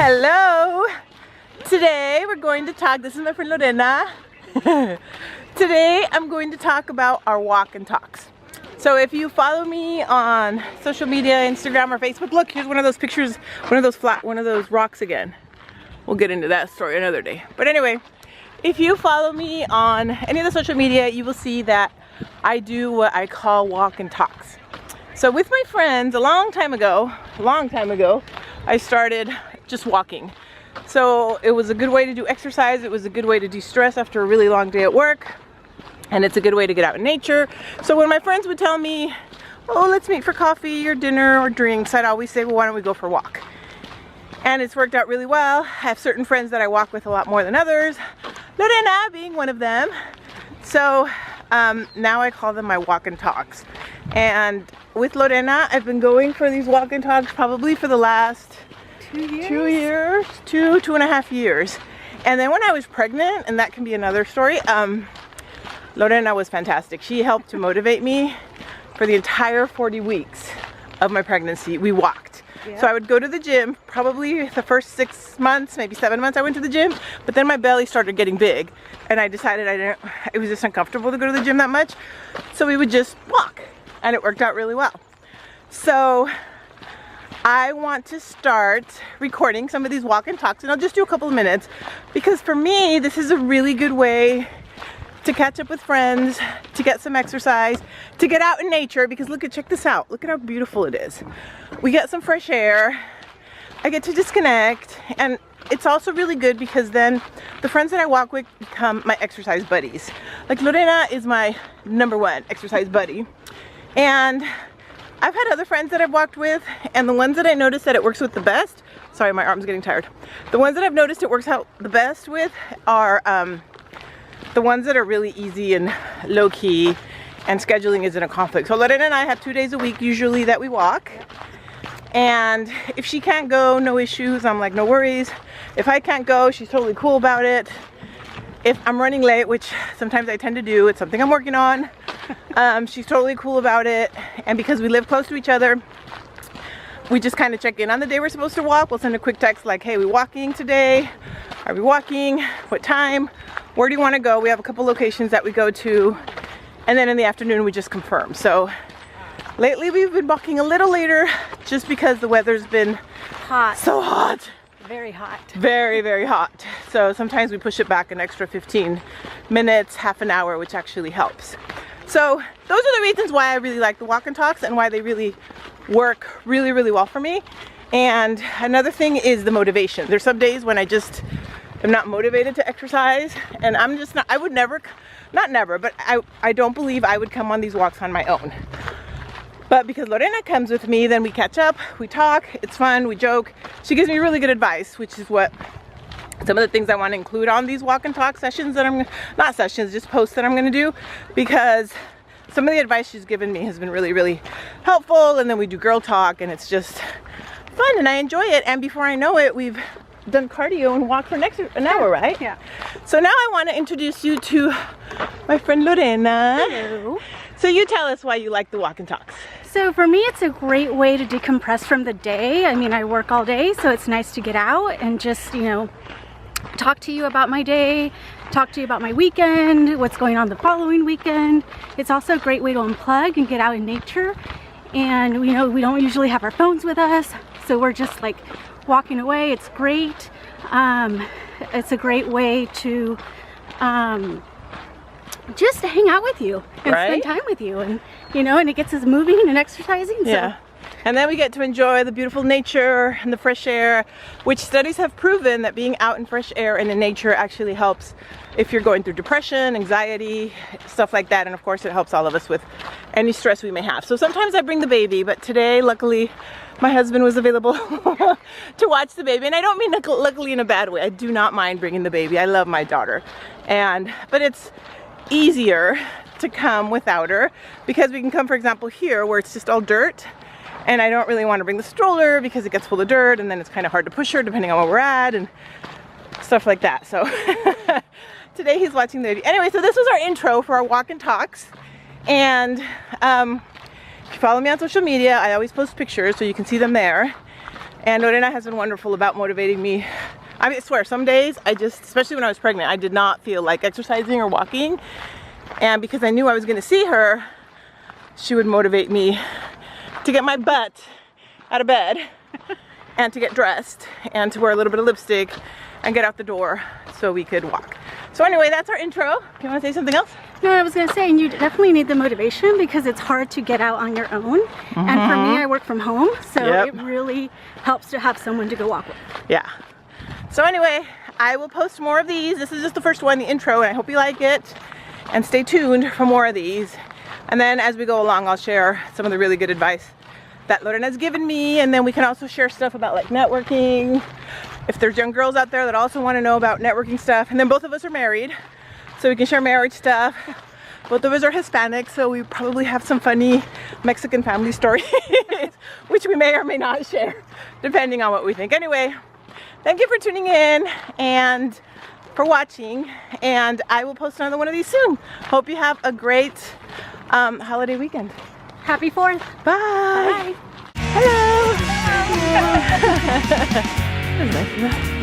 Hello! Today we're going to talk, this is my friend Lorena. Today I'm going to talk about our walk and talks. So if you follow me on social media, Instagram or Facebook, look, here's one of those pictures, one of those rocks again. We'll get into that story another day. But anyway, if you follow me on any of the social media, you will see that I do what I call walk and talks. So with my friends, a long time ago, I started just walking. So it was a good way to do exercise. It was a good way to de-stress after a really long day at work. And it's a good way to get out in nature. So when my friends would tell me, oh, let's meet for coffee or dinner or drinks, I'd always say, well, why don't we go for a walk? And it's worked out really well. I have certain friends that I walk with a lot more than others, Lorena being one of them. So now I call them my walk and talks. And with Lorena, I've been going for these walk and talks probably for the last 2.5 years. And then when I was pregnant, and that can be another story, Lorena was fantastic. She helped to motivate me for the entire 40 weeks of my pregnancy. We walked. Yeah. So I would go to the gym, probably the first 6 months, maybe 7 months I went to the gym, but then my belly started getting big and I decided it was just uncomfortable to go to the gym that much. So we would just walk and it worked out really well. So I want to start recording some of these walk and talks, and I'll just do a couple of minutes because for me, this is a really good way to catch up with friends, to get some exercise, to get out in nature, because check this out. Look at how beautiful it is. We get some fresh air. I get to disconnect, and it's also really good because then the friends that I walk with become my exercise buddies. Like Lorena is my #1 exercise buddy. And I've had other friends that I've walked with, and the ones that I noticed that it works with the best, sorry, my arm's getting tired. The ones that I've noticed it works out the best with are the ones that are really easy and low-key and scheduling isn't a conflict. So Lorena and I have 2 days a week usually that we walk. And if she can't go, no issues. I'm like, no worries. If I can't go, she's totally cool about it. If I'm running late, which sometimes I tend to do, it's something I'm working on, she's totally cool about it. And because we live close to each other, we just kind of check in on the day we're supposed to walk. We'll send a quick text like, hey, we walking today? Are we walking? What time? Where do you want to go? We have a couple locations that we go to, and then in the afternoon we just confirm. So lately we've been walking a little later just because the weather's been hot. So hot. Very hot. Very, very hot. So sometimes we push it back an extra 15 minutes, half an hour, which actually helps. So those are the reasons why I really like the walk and talks and why they really work really, really well for me. And another thing is the motivation. There's some days when I just am not motivated to exercise, and I'm just not, I would never, not never, but I don't believe I would come on these walks on my own. But because Lorena comes with me, then we catch up, we talk, it's fun, we joke. She gives me really good advice, which is what some of the things I want to include on these walk and talk sessions that not sessions, just posts that I'm going to do, because some of the advice she's given me has been really, really helpful. And then we do girl talk, and it's just fun, and I enjoy it. And before I know it, we've done cardio and walked for an hour, right? Yeah. So now I want to introduce you to my friend Lorena. Hello. So you tell us why you like the walk and talks. So for me, it's a great way to decompress from the day. I mean, I work all day, so it's nice to get out and just, you know, talk to you about my day, talk to you about my weekend, what's going on the following weekend. It's also a great way to unplug and get out in nature. And we don't usually have our phones with us, so we're just like walking away. It's great. It's a great way to just to hang out with you and spend time with you, and and it gets us moving and exercising. So. Yeah. And then we get to enjoy the beautiful nature and the fresh air, which studies have proven that being out in fresh air and in nature actually helps if you're going through depression, anxiety, stuff like that. And of course it helps all of us with any stress we may have. So sometimes I bring the baby, but today luckily my husband was available to watch the baby. And I don't mean luckily in a bad way. I do not mind bringing the baby. I love my daughter. But it's easier to come without her because we can come, for example, here where it's just all dirt. And I don't really want to bring the stroller because it gets full of dirt, and then it's kind of hard to push her depending on where we're at and stuff like that. So today he's watching the baby. Anyway, so this was our intro for our walk and talks. And if you follow me on social media, I always post pictures so you can see them there. And Lorena has been wonderful about motivating me. I mean, I swear, some days I just, especially when I was pregnant, I did not feel like exercising or walking. And because I knew I was going to see her, she would motivate me to get my butt out of bed and to get dressed and to wear a little bit of lipstick and get out the door so we could walk. So anyway, that's our intro. You want to say something else? No, I was going to say, you definitely need the motivation because it's hard to get out on your own. And for me, I work from home, so it really helps to have someone to go walk with. Yeah. So anyway, I will post more of these. This is just the first one, the intro, and I hope you like it. And stay tuned for more of these. And then as we go along, I'll share some of the really good advice that Lorena's given me. And then we can also share stuff about like networking. If there's young girls out there that also want to know about networking stuff. And then both of us are married, so we can share marriage stuff. Both of us are Hispanic, so we probably have some funny Mexican family stories, which we may or may not share, depending on what we think. Anyway, thank you for tuning in and for watching. And I will post another one of these soon. Hope you have a great holiday weekend. Happy 4th. Bye. Bye. Hello. Hello. That was nice.